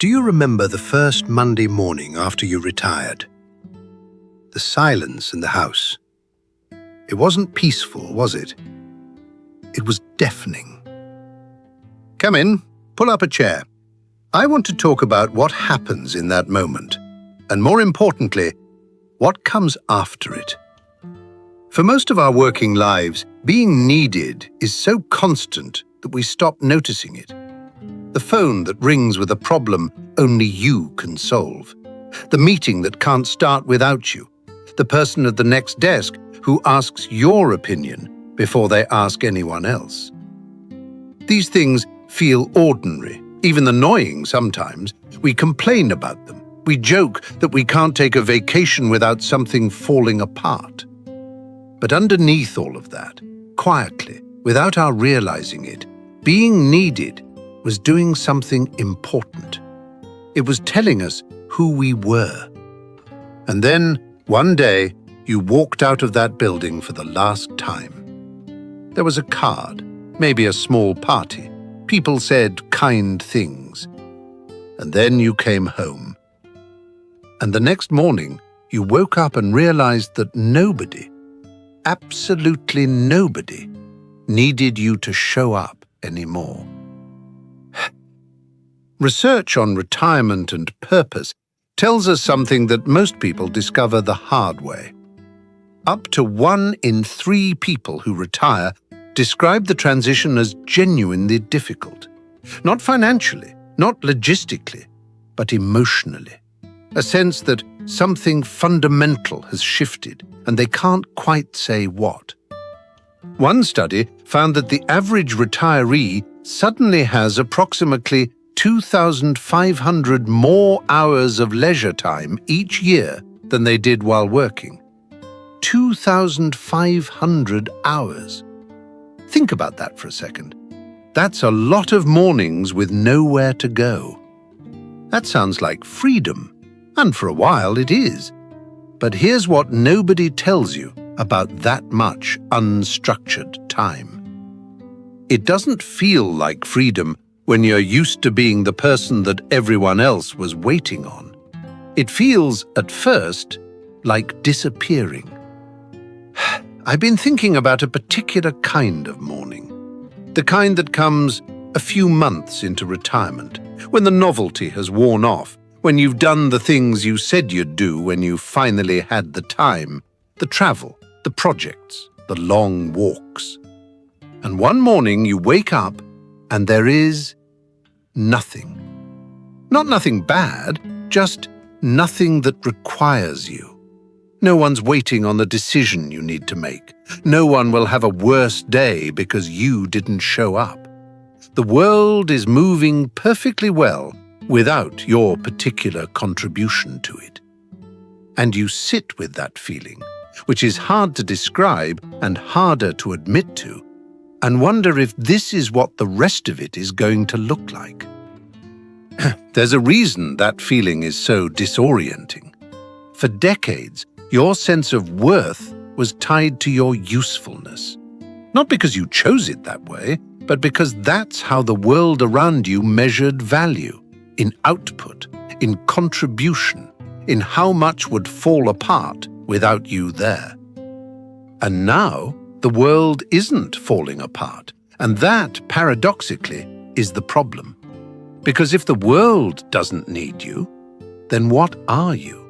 Do you remember the first Monday morning after you retired? The silence in the house. It wasn't peaceful, was it? It was deafening. Come in, pull up a chair. I want to talk about what happens in that moment, and more importantly, what comes after it. For most of our working lives, being needed is so constant that we stop noticing it. The phone that rings with a problem only you can solve. The meeting that can't start without you. The person at the next desk who asks your opinion before they ask anyone else. These things feel ordinary, even annoying sometimes. We complain about them. We joke that we can't take a vacation without something falling apart. But underneath all of that, quietly, without our realizing it, being needed was doing something important. It was telling us who we were. And then, one day, you walked out of that building for the last time. There was a card, maybe a small party. People said kind things. And then you came home. And the next morning, you woke up and realized that nobody, absolutely nobody, needed you to show up anymore. Research on retirement and purpose tells us something that most people discover the hard way. Up to 1 in 3 people who retire describe the transition as genuinely difficult. Not financially, not logistically, but emotionally. A sense that something fundamental has shifted and they can't quite say what. One study found that the average retiree suddenly has approximately 2,500 more hours of leisure time each year than they did while working. 2,500 hours. Think about that for a second. That's a lot of mornings with nowhere to go. That sounds like freedom, and for a while it is. But here's what nobody tells you about that much unstructured time. It doesn't feel like freedom when you're used to being the person that everyone else was waiting on. It feels, at first, like disappearing. I've been thinking about a particular kind of morning. The kind that comes a few months into retirement, when the novelty has worn off, when you've done the things you said you'd do when you finally had the time, the travel, the projects, the long walks. And one morning you wake up and there is nothing. Not nothing bad, just nothing that requires you. No one's waiting on the decision you need to make. No one will have a worse day because you didn't show up. The world is moving perfectly well without your particular contribution to it. And you sit with that feeling, which is hard to describe and harder to admit to, and wonder if this is what the rest of it is going to look like. There's a reason that feeling is so disorienting. For decades, your sense of worth was tied to your usefulness. Not because you chose it that way, but because that's how the world around you measured value, in output, in contribution, in how much would fall apart without you there. And now, the world isn't falling apart, and that, paradoxically, is the problem. Because if the world doesn't need you, then what are you?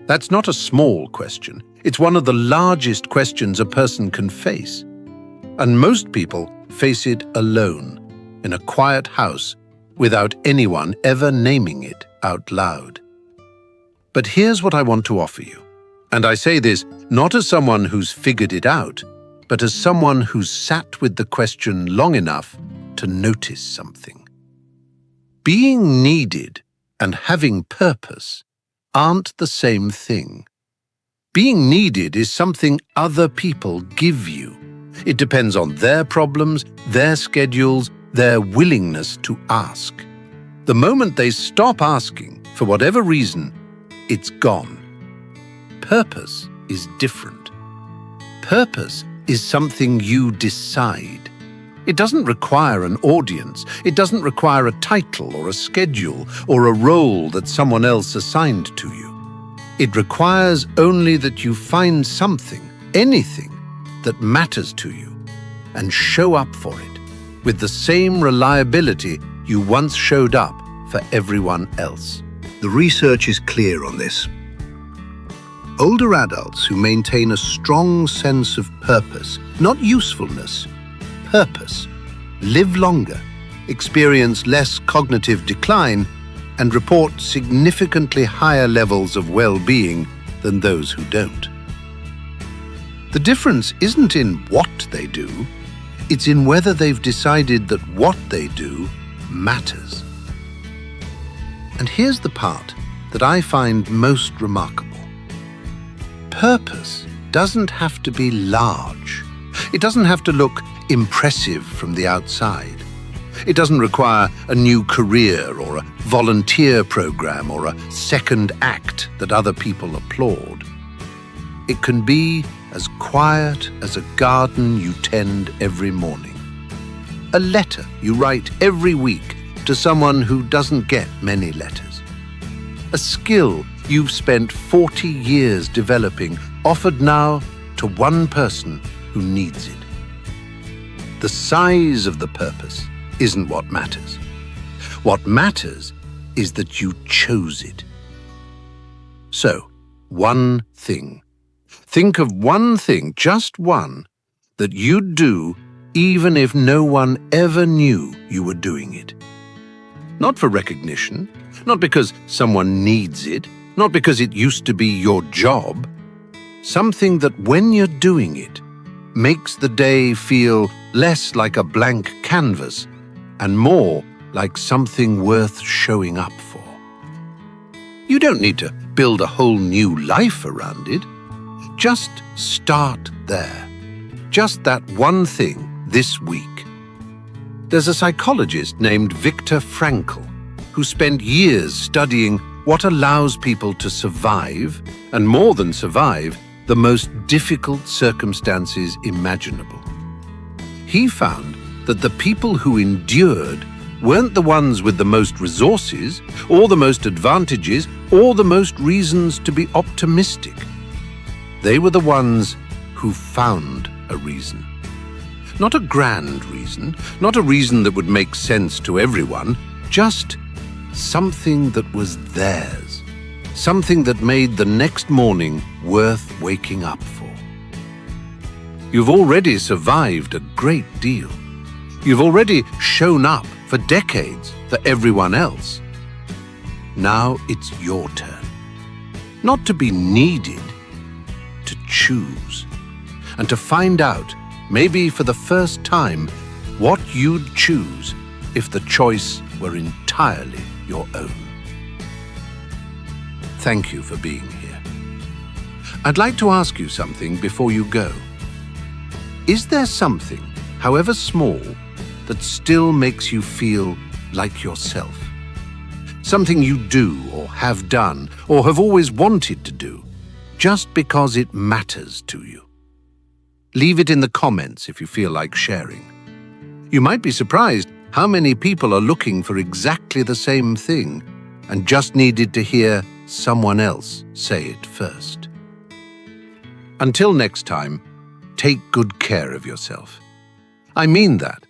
That's not a small question. It's one of the largest questions a person can face. And most people face it alone, in a quiet house, without anyone ever naming it out loud. But here's what I want to offer you. And I say this not as someone who's figured it out, but as someone who's sat with the question long enough to notice something. Being needed and having purpose aren't the same thing. Being needed is something other people give you. It depends on their problems, their schedules, their willingness to ask. The moment they stop asking, for whatever reason, it's gone. Purpose is different. Purpose is something you decide. It doesn't require an audience. It doesn't require a title or a schedule or a role that someone else assigned to you. It requires only that you find something, anything, that matters to you and show up for it with the same reliability you once showed up for everyone else. The research is clear on this. Older adults who maintain a strong sense of purpose, not usefulness, purpose, live longer, experience less cognitive decline, and report significantly higher levels of well-being than those who don't. The difference isn't in what they do, it's in whether they've decided that what they do matters. And here's the part that I find most remarkable. Purpose doesn't have to be large. It doesn't have to look impressive from the outside. It doesn't require a new career or a volunteer program or a second act that other people applaud. It can be as quiet as a garden you tend every morning. A letter you write every week to someone who doesn't get many letters. A skill you've spent 40 years developing, offered now to one person who needs it. The size of the purpose isn't what matters. What matters is that you chose it. So, one thing. Think of one thing, just one, that you'd do even if no one ever knew you were doing it. Not for recognition, not because someone needs it, not because it used to be your job. Something that when you're doing it, makes the day feel less like a blank canvas and more like something worth showing up for. You don't need to build a whole new life around it. Just start there. Just that one thing this week. There's a psychologist named Viktor Frankl who spent years studying what allows people to survive, and more than survive, the most difficult circumstances imaginable. He found that the people who endured weren't the ones with the most resources, or the most advantages, or the most reasons to be optimistic. They were the ones who found a reason. Not a grand reason, not a reason that would make sense to everyone, just something that was theirs. Something that made the next morning worth waking up for. You've already survived a great deal. You've already shown up for decades for everyone else. Now it's your turn. Not to be needed, to choose. And to find out, maybe for the first time, what you'd choose if the choice were entirely your own. Thank you for being here. I'd like to ask you something before you go. Is there something, however small, that still makes you feel like yourself? Something you do or have done or have always wanted to do, just because it matters to you? Leave it in the comments if you feel like sharing. You might be surprised how many people are looking for exactly the same thing and just needed to hear someone else say it first. Until next time, take good care of yourself. I mean that.